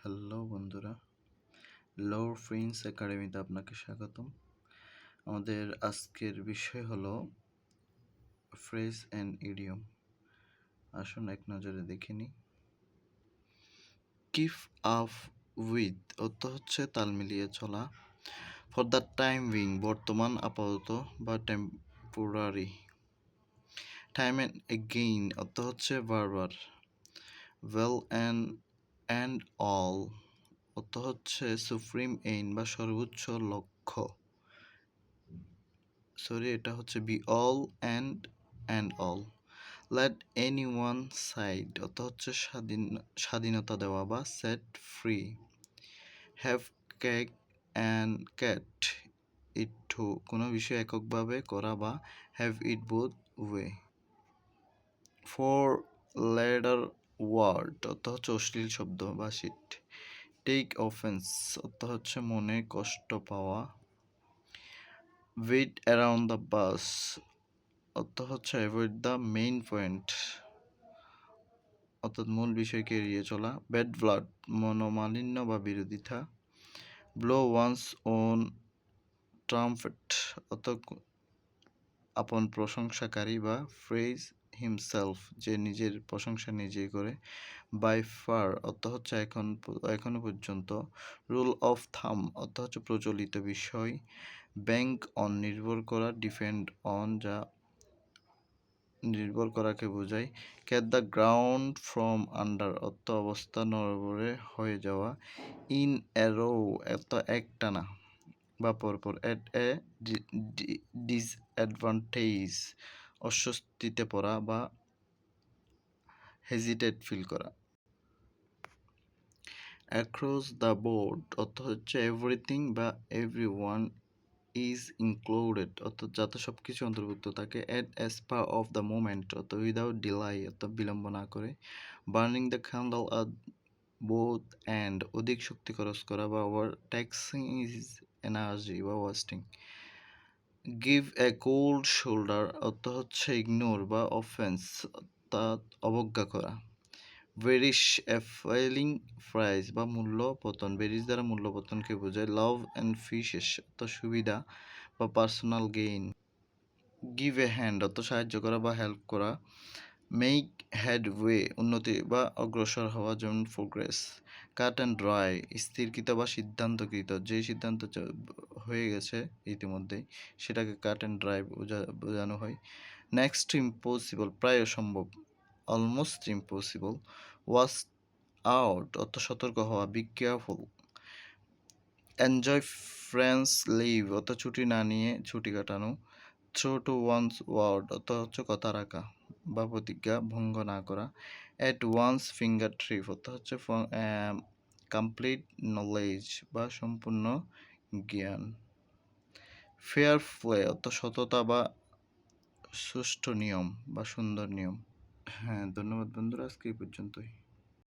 Hello বন্ধুরা, লো friends একাডেমিতে আপনাকে স্বাগতম। আমাদের আজকের বিষয় হলো ফ্রেজ অ্যান্ড ইডিয়ম। আসুন এক নজরে দেখে নিই। কিপ আপ উইথ অর্থ হচ্ছে তাল মিলিয়ে চলা। ফর দ্য টাইম বিং বর্তমান, আপাতত বা টেম্পোরারি। টাইম অ্যান্ড এগেইন অর্থ হচ্ছে বারবার। ওয়েল অ্যান্ড অল অর্থ হচ্ছে সুপ্রিম এইম বা সর্বোচ্চ লক্ষ্য। এটা হচ্ছে be all and all. Let any one side অর্থ হচ্ছে স্বাধীনতা দেওয়া বা set free. Have cake and cat eat too কোনো বিষয় এককভাবে করা বা have it both way. Four letter word অর্থ হচ্ছে অশ্লীল শব্দ বা শিট। টেক অফেন্স অর্থ হচ্ছে মনে কষ্ট পাওয়া। ওয়েট অ্যারাউন্ড দ্য বাস অর্থ হচ্ছে অ্যাভয়েড দ্য মেইন পয়েন্ট, অর্থাৎ মূল বিষয়কে এড়িয়ে চলা। ব্যাড ব্লাড মনোমালিন্য বা বিরোধিতা। ব্লো ওয়ান্স ওন ট্রাম্পেট অর্থাৎ আপন প্রশংসাকারী বা ফ্রেজ হিমসেলফ যে নিজের প্রশংসা নিজেই করে। বাই ফার অর্থ হচ্ছে এখনো পর্যন্ত। রুল অফ থাম অর্থ হচ্ছে প্রচলিত বিষয়। ব্যাংক অন নির্ভর করা। ডিপেন্ড অন যা নির্ভর করাকে বোঝায়। Cat the ground from under অর্থ অবস্থা নড়বড়ে হয়ে যাওয়া। ইন অ্যারো এত একটানা বা পরপর। অ্যাট এ ডিসঅ্যাডভান্টেজ অস্বস্তিতে পড়া বা হেজিটেট ফিল করা। অ্যাক্রস দ্য বোর্ড অর্থ হচ্ছে এভরিথিং বা এভরি ওয়ান ইজ ইনক্লুডেড অর্থাৎ যাতে সব কিছু অন্তর্ভুক্ত থাকে। At as per of the moment অর্থাৎ উইদাউট ডিলাই অর্থাৎ বিলম্ব না করে। Burning the candle at both and অধিক শক্তি খরচ করা বা ওভার ট্যাক্সিং ইজ এনার্জি বা wasting. Give a cold shoulder অর্থ হচ্ছে ইগনোর বা অফেন্স অর্থাৎ অবজ্ঞা করা। বেরিশ এ ফেলিং প্রাইস বা মূল্য পতন। বেরিশ দ্বারা মূল্য পতনকে বোঝায়। লাভ অ্যান্ড ফিশেস অর্থ সুবিধা বা personal gain. Give a hand অর্থ সাহায্য করা বা হেল্প করা। মেক হেডওয়ে উন্নতি বা অগ্রসর হওয়া, যেমন প্রোগ্রেস। কাট অ্যান্ড ড্রাই স্থিরকৃত বা সিদ্ধান্তকৃত, যে সিদ্ধান্ত হয়ে গেছে ইতিমধ্যেই সেটাকে কাট অ্যান্ড ড্রাই বোঝানো হয়। নেক্সট টু ইম্পসিবল প্রায় অসম্ভব। Almost impossible. ওয়াচ আউট অর্থ সতর্ক হওয়া। Be careful. Enjoy friends leave অর্থ ছুটি না নিয়ে ছুটি কাটানো। থ্রো টু ওয়ান্স ওয়ার্ড অর্থ হচ্ছে কথা রাখা বা প্রতিজ্ঞা ভঙ্গ না করা। অ্যাট ওয়ান্স ফিঙ্গার ট্রিপ অর্থ হচ্ছে কমপ্লিট নলেজ বা সম্পূর্ণ জ্ঞান। ফেয়ার প্লে অর্থ সততা বা সুষ্ঠু নিয়ম বা সুন্দর নিয়ম। হ্যাঁ, ধন্যবাদ বন্ধুরা, আজকে এই পর্যন্তই।